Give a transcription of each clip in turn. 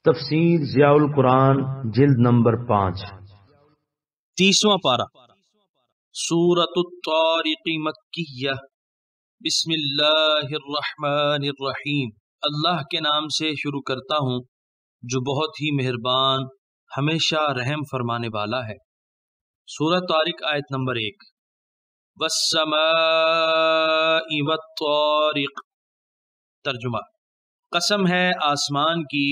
تفسیر ضیاء القرآن جلد نمبر 5 30واں پارہ سورۃ الطارق مکیہ بسم اللہ الرحمن الرحیم اللہ کے نام سے شروع کرتا ہوں جو بہت ہی مہربان ہمیشہ رحم فرمانے والا ہے۔ سورۃ طارق آیت نمبر 1 والسماء والطارق۔ ترجمہ: قسم ہے آسمان کی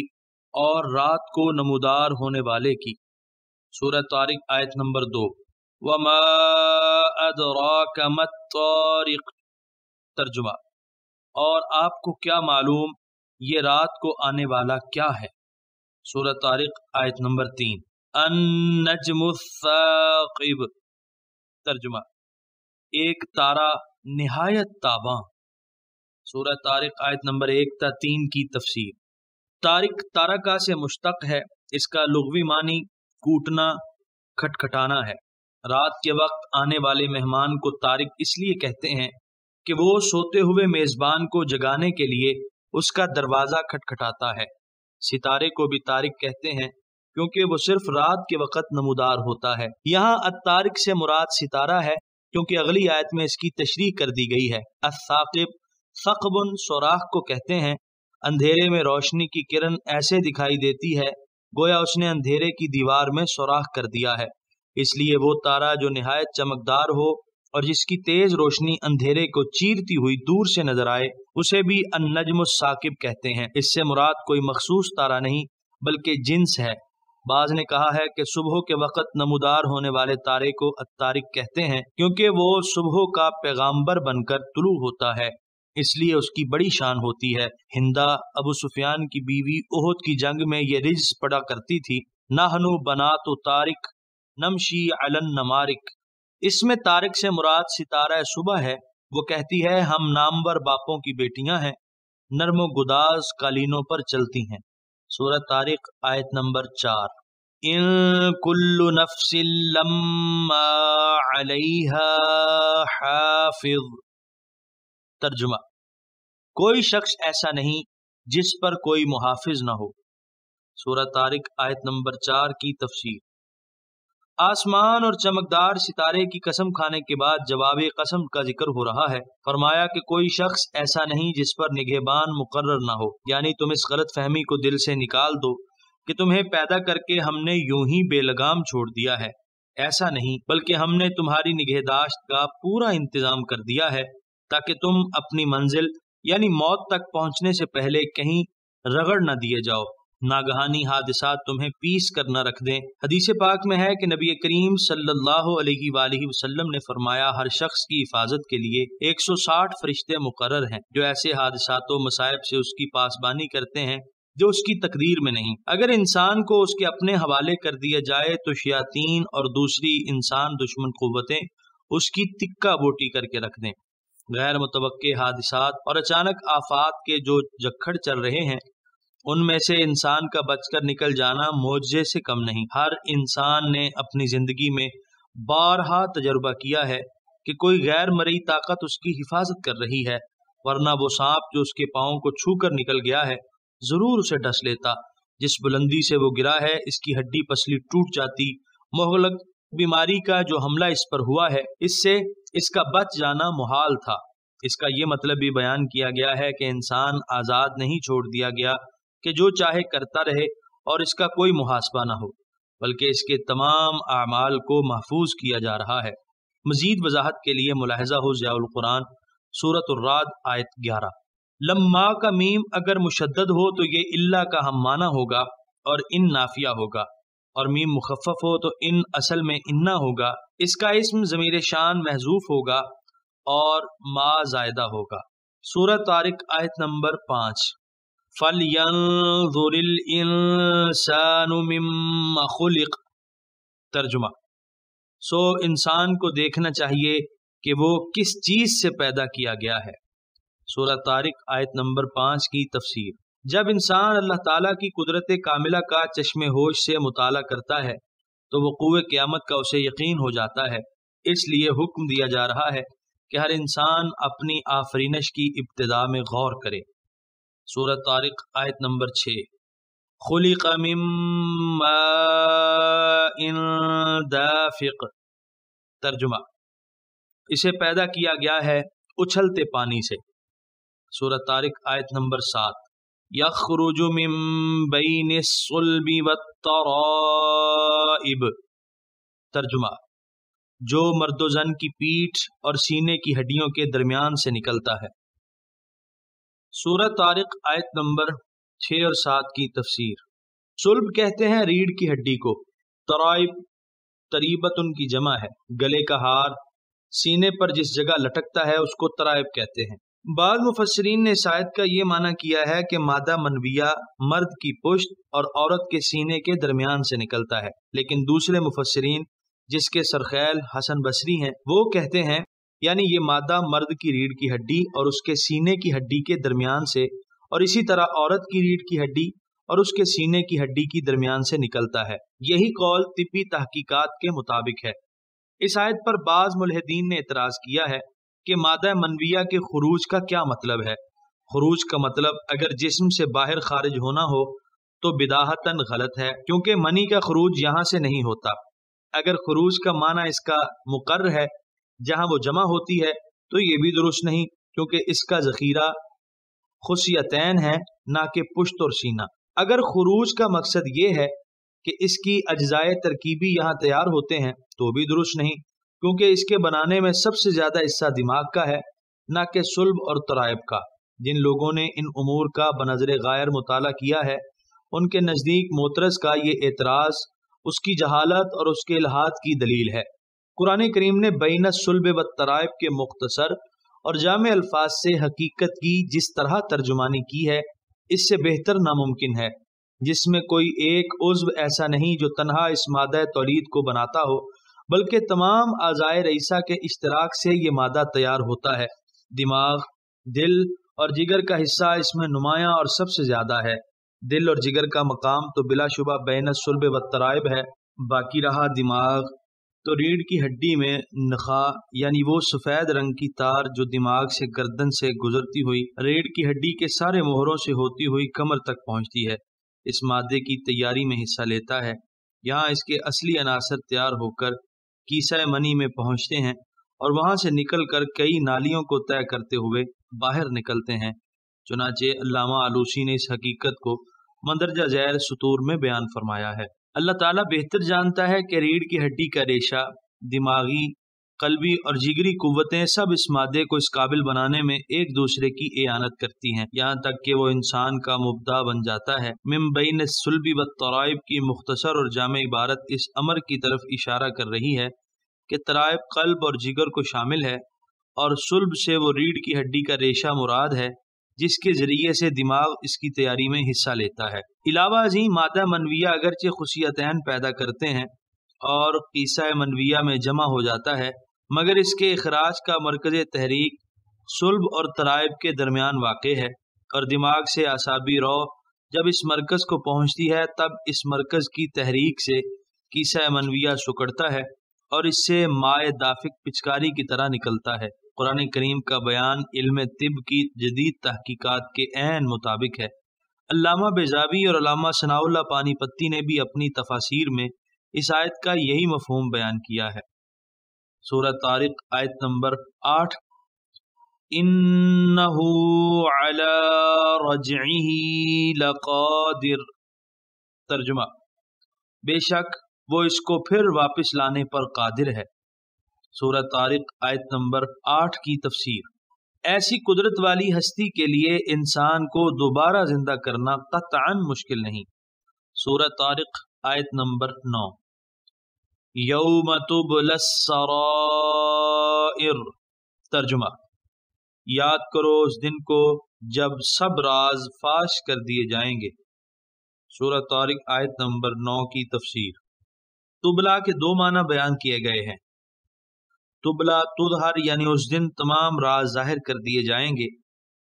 اور رات کو نمودار ہونے والے کی۔ سورۃ طارق آیت نمبر 2 وما ادراک ما الطارق۔ ترجمہ: اور آپ کو کیا معلوم یہ رات کو آنے والا کیا ہے۔ سورۃ طارق آیت نمبر 3 النجم الثاقب۔ ترجمہ: ایک تارا نہایت تاباں۔ سورۃ طارق آیت نمبر 1 تا 3 کی تفسیر۔ طارق تارکا سے مشتق ہے، اس کا لغوی معنی کوٹنا، کھٹکھٹانا ہے۔ رات کے وقت آنے والے مہمان کو طارق اس لیے کہتے ہیں کہ وہ سوتے ہوئے میزبان کو جگانے کے لیے اس کا دروازہ کھٹکھٹاتا ہے۔ ستارے کو بھی طارق کہتے ہیں کیونکہ وہ صرف رات کے وقت نمودار ہوتا ہے۔ یہاں الطارق سے مراد ستارہ ہے کیونکہ اگلی آیت میں اس کی تشریح کر دی گئی ہے۔ الثاقب ثقب سوراخ کو کہتے ہیں۔ اندھیرے میں روشنی کی کرن ایسے دکھائی دیتی ہے گویا اس نے اندھیرے کی دیوار میں سوراخ کر دیا ہے، اس لیے وہ تارا جو نہایت چمکدار ہو اور جس کی تیز روشنی اندھیرے کو چیرتی ہوئی دور سے نظر آئے اسے بھی النجم الثاقب کہتے ہیں۔ اس سے مراد کوئی مخصوص تارا نہیں بلکہ جنس ہے۔ بعض نے کہا ہے کہ صبح کے وقت نمودار ہونے والے تارے کو الطارق کہتے ہیں کیونکہ وہ صبح کا پیغامبر بن کر طلوع ہوتا ہے، اس لیے اس کی بڑی شان ہوتی ہے۔ ہندا ابو سفیان کی بیوی احد کی جنگ میں یہ رجز پڑا کرتی تھی، نحنو بنات طارق نمشی علی النمارق۔ اس میں طارق سے مراد ستارہ صبح ہے۔ وہ کہتی ہے ہم نامور باپوں کی بیٹیاں ہیں، نرم و گداز قالینوں پر چلتی ہیں۔ سورۃ طارق آیت نمبر 4 ان کل نفس لما علیہا حافظ۔ ترجمہ: کوئی شخص ایسا نہیں جس پر کوئی محافظ نہ ہو۔ سورۃ طارق آیت نمبر 4 کی تفسیر۔ آسمان اور چمکدار ستارے کی قسم کھانے کے بعد جواب قسم کا ذکر ہو رہا ہے۔ فرمایا کہ کوئی شخص ایسا نہیں جس پر نگہبان مقرر نہ ہو، یعنی تم اس غلط فہمی کو دل سے نکال دو کہ تمہیں پیدا کر کے ہم نے یوں ہی بے لگام چھوڑ دیا ہے۔ ایسا نہیں، بلکہ ہم نے تمہاری نگہداشت کا پورا انتظام کر دیا ہے تاکہ تم اپنی منزل یعنی موت تک پہنچنے سے پہلے کہیں رگڑ نہ دیے جاؤ، ناگہانی حادثات تمہیں پیس کر نہ رکھ دیں۔ حدیث پاک میں ہے کہ نبی کریم صلی اللہ علیہ وآلہ وسلم نے فرمایا ہر شخص کی حفاظت کے لیے 160 فرشتے مقرر ہیں جو ایسے حادثات و مصائب سے اس کی پاسبانی کرتے ہیں جو اس کی تقدیر میں نہیں۔ اگر انسان کو اس کے اپنے حوالے کر دیا جائے تو شیاطین اور دوسری انسان دشمن قوتیں اس کی تکہ بوٹی کر کے رکھ دیں۔ غیر متوقع حادثات اور اچانک آفات کے جو جکھڑ چل رہے ہیں ان میں سے انسان کا بچ کر نکل جانا معجزے سے کم نہیں۔ ہر انسان نے اپنی زندگی میں بارہا تجربہ کیا ہے کہ کوئی غیر مرئی طاقت اس کی حفاظت کر رہی ہے، ورنہ وہ سانپ جو اس کے پاؤں کو چھو کر نکل گیا ہے ضرور اسے ڈس لیتا۔ جس بلندی سے وہ گرا ہے اس کی ہڈی پسلی ٹوٹ جاتی۔ مہلک بیماری کا جو حملہ اس پر ہوا ہے اس سے اس کا بچ جانا محال تھا۔ اس کا یہ مطلب بھی بیان کیا گیا ہے کہ انسان آزاد نہیں چھوڑ دیا گیا کہ جو چاہے کرتا رہے اور اس کا کوئی محاسبہ نہ ہو، بلکہ اس کے تمام اعمال کو محفوظ کیا جا رہا ہے۔ مزید وضاحت کے لیے ملاحظہ ہو ضیاء القرآن سورۃ الرعد آیت 11۔ لما کا میم اگر مشدد ہو تو یہ اللہ کا ہم معنی ہوگا اور ان نافیہ ہوگا، اور میم مخفف ہو تو ان اصل میں انا ہوگا۔ اس کا اسم ضمیر شان محذوف ہوگا اور ما زائدہ ہوگا۔ سورۃ طارق آیت نمبر 5 فَلْيَنظُرِ الْإِنسَانُ مِمَّ خُلِقَ۔ ترجمہ: سو انسان کو دیکھنا چاہیے کہ وہ کس چیز سے پیدا کیا گیا ہے۔ سورۃ طارق آیت نمبر 5 کی تفسیر۔ جب انسان اللہ تعالیٰ کی قدرت کاملہ کا چشم ہوش سے مطالعہ کرتا ہے تو وقوع قیامت کا اسے یقین ہو جاتا ہے، اس لیے حکم دیا جا رہا ہے کہ ہر انسان اپنی آفرینش کی ابتدا میں غور کرے۔ سورۃ طارق آیت نمبر 6 خلق من ماء دافق۔ ترجمہ، اسے پیدا کیا گیا ہے اچھلتے پانی سے۔ سورۃ طارق آیت نمبر 7۔ یخرج من بین الصلب والترائب۔ ترجمہ، جو مرد و زن کی پیٹھ اور سینے کی ہڈیوں کے درمیان سے نکلتا ہے۔ سورۃ طارق آیت نمبر 6 اور 7 کی تفسیر۔ صلب کہتے ہیں ریڑھ کی ہڈی کو، ترائب تریبت ان کی جمع ہے، گلے کا ہار سینے پر جس جگہ لٹکتا ہے اس کو ترائب کہتے ہیں۔ بعض مفسرین نے اس آیت کا یہ معنی کیا ہے کہ مادہ منویہ مرد کی پشت اور عورت کے سینے کے درمیان سے نکلتا ہے، لیکن دوسرے مفسرین جس کے سرخیل حسن بصری ہیں وہ کہتے ہیں یعنی یہ مادہ مرد کی ریڑھ کی ہڈی اور اس کے سینے کی ہڈی کے درمیان سے، اور اسی طرح عورت کی ریڑھ کی ہڈی اور اس کے سینے کی ہڈی کی درمیان سے نکلتا ہے۔ یہی قول طبی تحقیقات کے مطابق ہے۔ اس آیت پر بعض ملحدین نے اعتراض کیا ہے کہ مادہ منویہ کے خروج کا کیا مطلب ہے؟ خروج کا مطلب اگر جسم سے باہر خارج ہونا ہو تو بداہتاً غلط ہے، کیونکہ منی کا خروج یہاں سے نہیں ہوتا۔ اگر خروج کا معنی اس کا مقرر ہے جہاں وہ جمع ہوتی ہے تو یہ بھی درست نہیں، کیونکہ اس کا ذخیرہ خصیتین ہے نہ کہ پشت اور سینہ۔ اگر خروج کا مقصد یہ ہے کہ اس کی اجزائے ترکیبی یہاں تیار ہوتے ہیں تو بھی درست نہیں، کیونکہ اس کے بنانے میں سب سے زیادہ حصہ دماغ کا ہے نہ کہ صلب اور ترائب کا۔ جن لوگوں نے ان امور کا بنظر غائر مطالعہ کیا ہے ان کے نزدیک معترض کا یہ اعتراض اس کی جہالت اور اس کے الحاد کی دلیل ہے۔ قرآن کریم نے بین الصلب والترائب کے مختصر اور جامع الفاظ سے حقیقت کی جس طرح ترجمانی کی ہے اس سے بہتر ناممکن ہے، جس میں کوئی ایک عضو ایسا نہیں جو تنہا اس مادہ تولید کو بناتا ہو، بلکہ تمام اعضائے رئیسہ کے اشتراک سے یہ مادہ تیار ہوتا ہے۔ دماغ، دل اور جگر کا حصہ اس میں نمایاں اور سب سے زیادہ ہے۔ دل اور جگر کا مقام تو بلا شبہ بین الصلب والترائب ہے۔ باقی رہا دماغ، تو ریڑھ کی ہڈی میں نخاع یعنی وہ سفید رنگ کی تار جو دماغ سے گردن سے گزرتی ہوئی ریڑھ کی ہڈی کے سارے موہروں سے ہوتی ہوئی کمر تک پہنچتی ہے، اس مادے کی تیاری میں حصہ لیتا ہے۔ یہاں اس کے اصلی عناصر تیار ہو کر کیسہ منی میں پہنچتے ہیں اور وہاں سے نکل کر کئی نالیوں کو طے کرتے ہوئے باہر نکلتے ہیں۔ چنانچہ علامہ آلوسی نے اس حقیقت کو مندرجہ ذیل سطور میں بیان فرمایا ہے۔ اللہ تعالیٰ بہتر جانتا ہے کہ ریڑھ کی ہڈی کا ریشہ، دماغی، قلبی اور جگری قوتیں سب اس مادے کو اس قابل بنانے میں ایک دوسرے کی اعانت کرتی ہیں، یہاں تک کہ وہ انسان کا مبدا بن جاتا ہے۔ من بین الصلب والترائب کی مختصر اور جامع عبارت اس امر کی طرف اشارہ کر رہی ہے کہ ترائب قلب اور جگر کو شامل ہے، اور صلب سے وہ ریڑھ کی ہڈی کا ریشہ مراد ہے جس کے ذریعے سے دماغ اس کی تیاری میں حصہ لیتا ہے۔ علاوہ ازیں مادہ منویہ اگرچہ خصیتین پیدا کرتے ہیں اور قیسہ منویہ میں جمع ہو جاتا ہے، مگر اس کے اخراج کا مرکز تحریک صلب اور ترائب کے درمیان واقع ہے، اور دماغ سے اعصابی رو جب اس مرکز کو پہنچتی ہے تب اس مرکز کی تحریک سے قیسہ منویہ سکڑتا ہے اور اس سے مائع دافق پچکاری کی طرح نکلتا ہے۔ قرآن کریم کا بیان علم طب کی جدید تحقیقات کے عین مطابق ہے۔ علامہ بیضاوی اور علامہ ثناء اللہ پانی پتی نے بھی اپنی تفاسیر میں اس آیت کا یہی مفہوم بیان کیا ہے۔ سورۃ طارق آیت نمبر 8۔ انہ علی رجعہ لقادر۔ ترجمہ، بے شک وہ اس کو پھر واپس لانے پر قادر ہے۔ سورۃ طارق آیت نمبر 8 کی تفسیر۔ ایسی قدرت والی ہستی کے لیے انسان کو دوبارہ زندہ کرنا قطعاً مشکل نہیں۔ سورۃ طارق آیت نمبر 9۔ یوم تبلی السرائر۔ ترجمہ، یاد کرو اس دن کو جب سب راز فاش کر دیے جائیں گے۔ سورۃ طارق آیت نمبر 9 کی تفسیر۔ تبلا کے دو معنی بیان کیے گئے ہیں۔ تبلا تظہر یعنی اس دن تمام راز ظاہر کر دیے جائیں گے،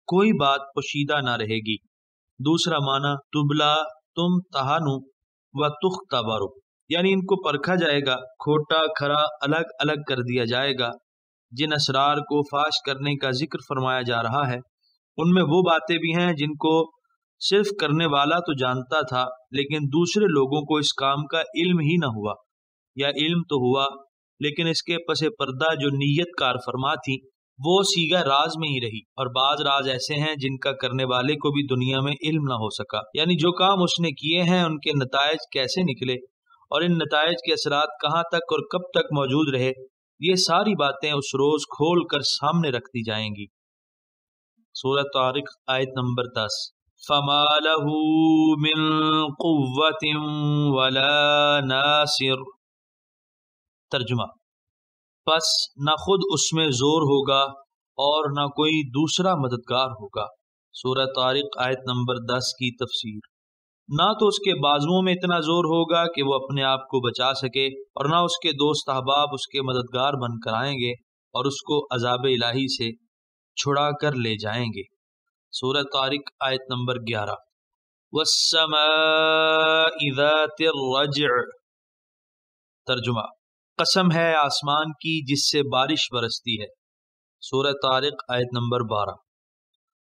کوئی بات پوشیدہ نہ رہے گی۔ دوسرا معنی تبلا تم تہانو و تختبرو یعنی ان کو پرکھا جائے گا، کھوٹا کھرا الگ الگ کر دیا جائے گا۔ جن اسرار کو فاش کرنے کا ذکر فرمایا جا رہا ہے ان میں وہ باتیں بھی ہیں جن کو صرف کرنے والا تو جانتا تھا لیکن دوسرے لوگوں کو اس کام کا علم ہی نہ ہوا، یا علم تو ہوا لیکن اس کے پس پردہ جو نیت کار فرما تھی وہ سیگا راز میں ہی رہی، اور بعض راز ایسے ہیں جن کا کرنے والے کو بھی دنیا میں علم نہ ہو سکا، یعنی جو کام اس نے کیے ہیں ان کے نتائج کیسے نکلے اور ان نتائج کے اثرات کہاں تک اور کب تک موجود رہے، یہ ساری باتیں اس روز کھول کر سامنے رکھ دی جائیں گی۔ سورۃ طارق آیت نمبر 10۔ فما له من قوة ولا ناصر۔ ترجمہ، پس نہ خود اس میں زور ہوگا اور نہ کوئی دوسرا مددگار ہوگا۔ سورہ طارق آیت نمبر 10 کی تفسیر، نہ تو اس کے بازوؤں میں اتنا زور ہوگا کہ وہ اپنے آپ کو بچا سکے، اور نہ اس کے دوست احباب اس کے مددگار بن کر آئیں گے اور اس کو عذاب الہی سے چھڑا کر لے جائیں گے۔ سورہ طارق آیت نمبر 11۔ والسماء ذات الرجع۔ ترجمہ، قسم ہے آسمان کی جس سے بارش برستی ہے۔ سورہ طارق آیت نمبر 12۔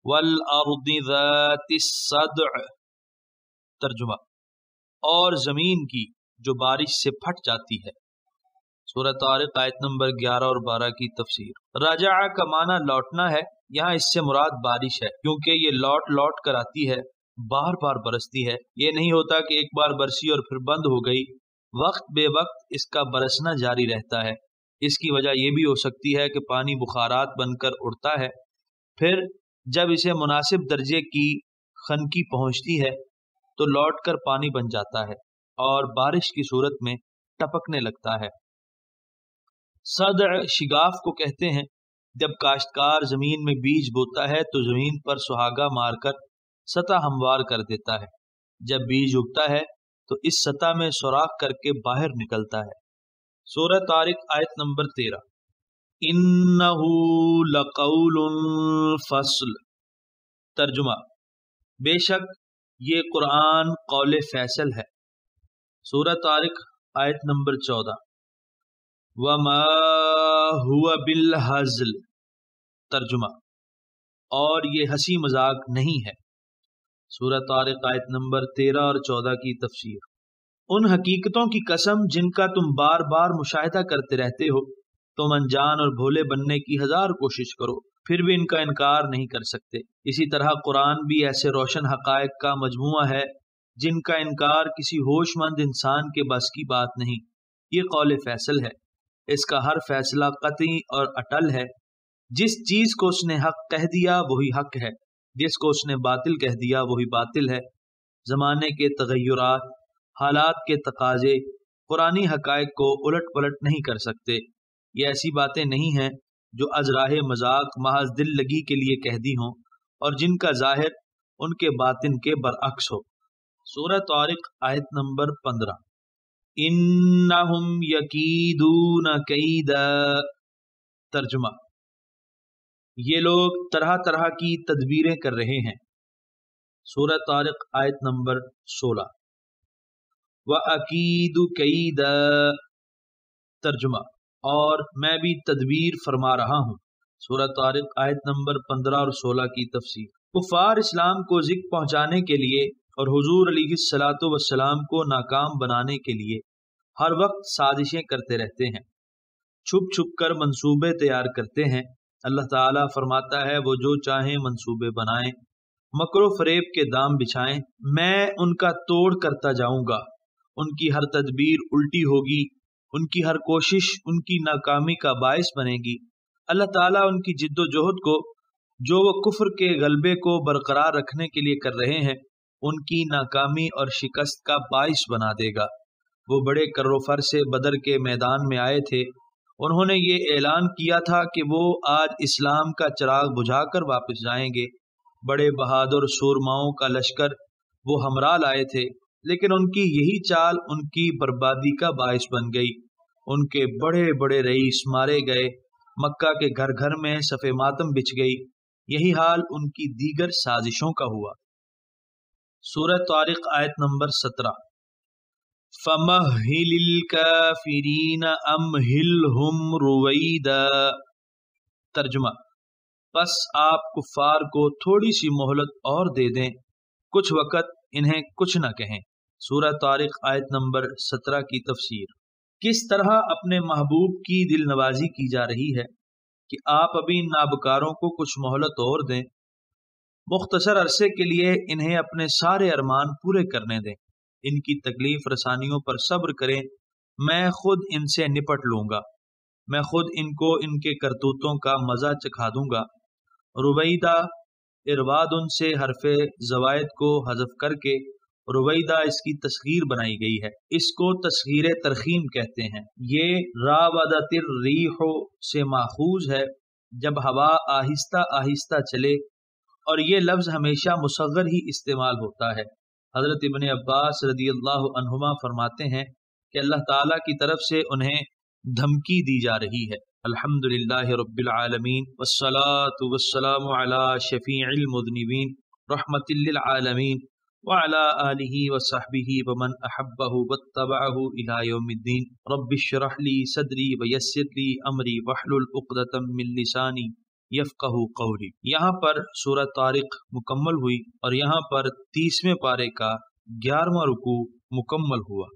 والارض ذات الصدع۔ ترجمہ، اور زمین کی جو بارش سے پھٹ جاتی ہے۔ سورہ طارق آیت نمبر 11 اور 12 کی تفسیر۔ رجع کا معنی لوٹنا ہے، یہاں اس سے مراد بارش ہے، کیونکہ یہ لوٹ لوٹ کر آتی ہے، بار بار برستی ہے۔ یہ نہیں ہوتا کہ ایک بار برسی اور پھر بند ہو گئی، وقت بے وقت اس کا برسنا جاری رہتا ہے۔ اس کی وجہ یہ بھی ہو سکتی ہے کہ پانی بخارات بن کر اڑتا ہے، پھر جب اسے مناسب درجے کی خنکی پہنچتی ہے تو لوٹ کر پانی بن جاتا ہے اور بارش کی صورت میں ٹپکنے لگتا ہے۔ صدع شگاف کو کہتے ہیں۔ جب کاشتکار زمین میں بیج بوتا ہے تو زمین پر سہاگا مار کر سطح ہموار کر دیتا ہے، جب بیج اگتا ہے تو اس سطح میں سوراخ کر کے باہر نکلتا ہے۔ سورہ طارق آیت نمبر 13۔ انہ لقول فصل۔ ترجمہ، بے شک یہ قرآن قول فیصل ہے۔ سورہ طارق آیت نمبر 14۔ وما هو بالہزل۔ ترجمہ، اور یہ ہنسی مذاق نہیں ہے۔ سورہ طارق آیت نمبر 13 اور 14 کی تفسیر۔ ان حقیقتوں کی قسم جن کا تم بار بار مشاہدہ کرتے رہتے ہو، تم انجان اور بھولے بننے کی ہزار کوشش کرو پھر بھی ان کا انکار نہیں کر سکتے۔ اسی طرح قرآن بھی ایسے روشن حقائق کا مجموعہ ہے جن کا انکار کسی ہوش مند انسان کے بس کی بات نہیں۔ یہ قول فیصل ہے، اس کا ہر فیصلہ قطعی اور اٹل ہے۔ جس چیز کو اس نے حق کہہ دیا وہی حق ہے، جس کو اس نے باطل کہہ دیا وہی باطل ہے۔ زمانے کے تغیرات، حالات کے تقاضے قرآنی حقائق کو الٹ پلٹ نہیں کر سکتے۔ یہ ایسی باتیں نہیں ہیں جو از راہ مذاق محض دل لگی کے لیے کہہ دی ہوں اور جن کا ظاہر ان کے باطن کے برعکس ہو۔ سورہ طارق آیت نمبر 15۔ انہم یکیدون کیدا۔ ترجمہ، یہ لوگ طرح طرح کی تدبیریں کر رہے ہیں۔ سورہ طارق آیت نمبر 16۔ وَأَكِيدُ كَيْدًا۔ ترجمہ، اور میں بھی تدبیر فرما رہا ہوں۔ سورہ طارق آیت نمبر 15 اور 16 کی تفسیر۔ کفار اسلام کو ذکر پہنچانے کے لیے اور حضور علیہ الصلاۃ والسلام کو ناکام بنانے کے لیے ہر وقت سازشیں کرتے رہتے ہیں، چھپ چھپ کر منصوبے تیار کرتے ہیں۔ اللہ تعالیٰ فرماتا ہے وہ جو چاہیں منصوبے بنائیں، مکر و فریب کے دام بچھائیں، میں ان کا توڑ کرتا جاؤں گا۔ ان کی ہر تدبیر الٹی ہوگی، ان کی ہر کوشش ان کی ناکامی کا باعث بنے گی۔ اللہ تعالیٰ ان کی جد و جہد کو جو وہ کفر کے غلبے کو برقرار رکھنے کے لیے کر رہے ہیں ان کی ناکامی اور شکست کا باعث بنا دے گا۔ وہ بڑے کر و فر سے بدر کے میدان میں آئے تھے، انہوں نے یہ اعلان کیا تھا کہ وہ آج اسلام کا چراغ بجھا کر واپس جائیں گے۔ بڑے بہادر سورماؤں کا لشکر وہ ہمراہ لائے تھے، لیکن ان کی یہی چال ان کی بربادی کا باعث بن گئی۔ ان کے بڑے بڑے رئیس مارے گئے، مکہ کے گھر گھر میں صف ماتم بچھ گئی۔ یہی حال ان کی دیگر سازشوں کا ہوا۔ سورہ طارق آیت نمبر 17۔ فَمَهِّلِ الْكَافِرِينَ أَمْهِلْهُمْ رُوَيْدًا۔ ترجمہ، پس آپ کفار کو تھوڑی سی مہلت اور دے دیں، کچھ وقت انہیں کچھ نہ کہیں۔ سورہ طارق آیت نمبر 17 کی تفسیر۔ کس طرح اپنے محبوب کی دل نوازی کی جا رہی ہے کہ آپ ابھی نابکاروں کو کچھ مہلت اور دیں، مختصر عرصے کے لیے انہیں اپنے سارے ارمان پورے کرنے دیں، ان کی تکلیف رسانیوں پر صبر کریں، میں خود ان سے نپٹ لوں گا، میں خود ان کو ان کے کرتوتوں کا مزہ چکھا دوں گا۔ رویدہ ارواد ان سے حرف زوائد کو حذف کر کے رویدہ اس کی تصغیر بنائی گئی ہے، اس کو تصغیر ترخیم کہتے ہیں۔ یہ راودت الریح سے ماخوذ ہے، جب ہوا آہستہ آہستہ چلے، اور یہ لفظ ہمیشہ مصغر ہی استعمال ہوتا ہے۔ حضرت ابن عباس رضی اللہ عنہما فرماتے ہیں کہ اللہ تعالیٰ کی طرف سے انہیں دھمکی دی جا رہی ہے۔ الحمدللہ رب العالمین والصلاة والسلام علی شفیع المذنبین رحمت للعالمین وعلى آلہ وصحبہ ومن احبہ واتبعہ الی یوم الدین۔ رب اشرح لی صدری ویسر لی امری واحلل عقدۃ من لسانی یفقہوا قولی۔ یہاں پر سورہ طارق مکمل ہوئی اور یہاں پر 30ویں پارے کا 11واں رکوع مکمل ہوا۔